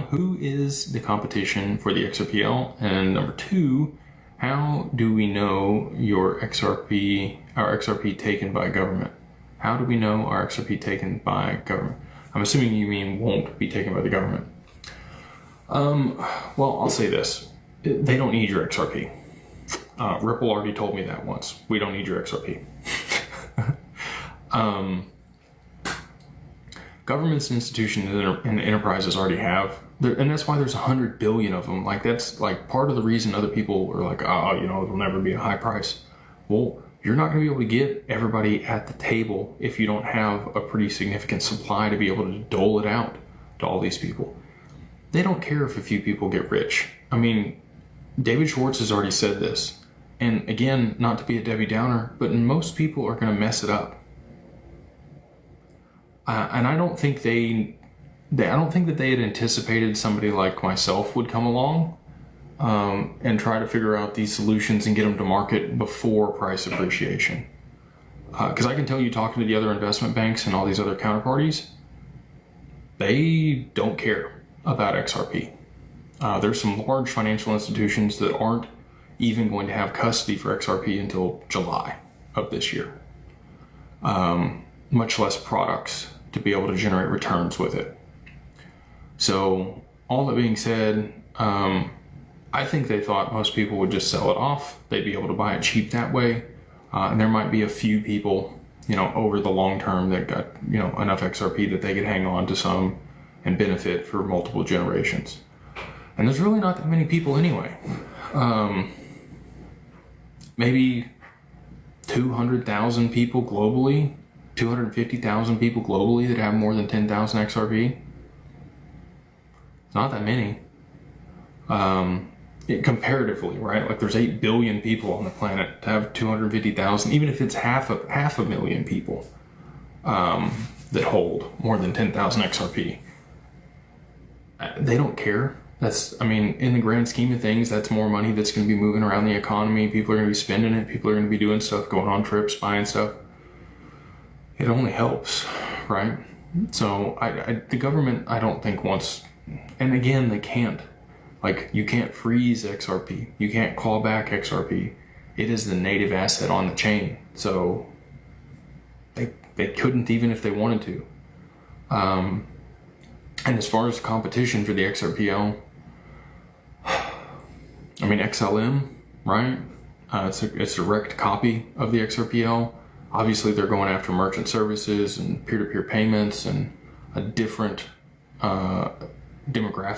who is the competition for the XRPL? And number two, how do we know our XRP taken by government? How do we know our XRP taken by government? I'm assuming you mean won't be taken by the government. Well, I'll say this. They don't need your XRP. Ripple already told me that once. We don't need your XRP. Governments, institutions, and enterprises already have, and that's why there's 100 billion of them. Like, that's like part of the reason other people are like, oh, it'll never be a high price. Well, you're not going to be able to get everybody at the table if you don't have a pretty significant supply to be able to dole it out to all these people. They don't care if a few people get rich. I mean, David Schwartz has already said this. And again, not to be a Debbie Downer, but most people are going to mess it up. And I don't think that they had anticipated somebody like myself would come along and try to figure out these solutions and get them to market before price appreciation. Because I can tell you, talking to the other investment banks and all these other counterparties, they don't care about XRP. There's some large financial institutions that aren't even going to have custody for XRP until July of this year. Much less products to be able to generate returns with it. So all that being said, I think they thought most people would just sell it off. They'd be able to buy it cheap that way. And there might be a few people, over the long term that got, enough XRP that they could hang on to some and benefit for multiple generations. And there's really not that many people anyway. Maybe 200,000 people globally, 250,000 people globally that have more than 10,000 XRP. It's not that many. Comparatively, right? Like, there's 8 billion people on the planet. To have 250,000, even if it's half a million people that hold more than 10,000 XRP, they don't care. In the grand scheme of things, that's more money that's going to be moving around the economy. People are going to be spending it. People are going to be doing stuff, going on trips, buying stuff. It only helps, right? So the government, I don't think wants, and again, they can't. Like, you can't freeze XRP. You can't call back XRP. It is the native asset on the chain. So they couldn't, even if they wanted to. And as far as competition for the XRPL, XLM, right? It's a direct copy of the XRPL. Obviously, they're going after merchant services and peer-to-peer payments and a different demographic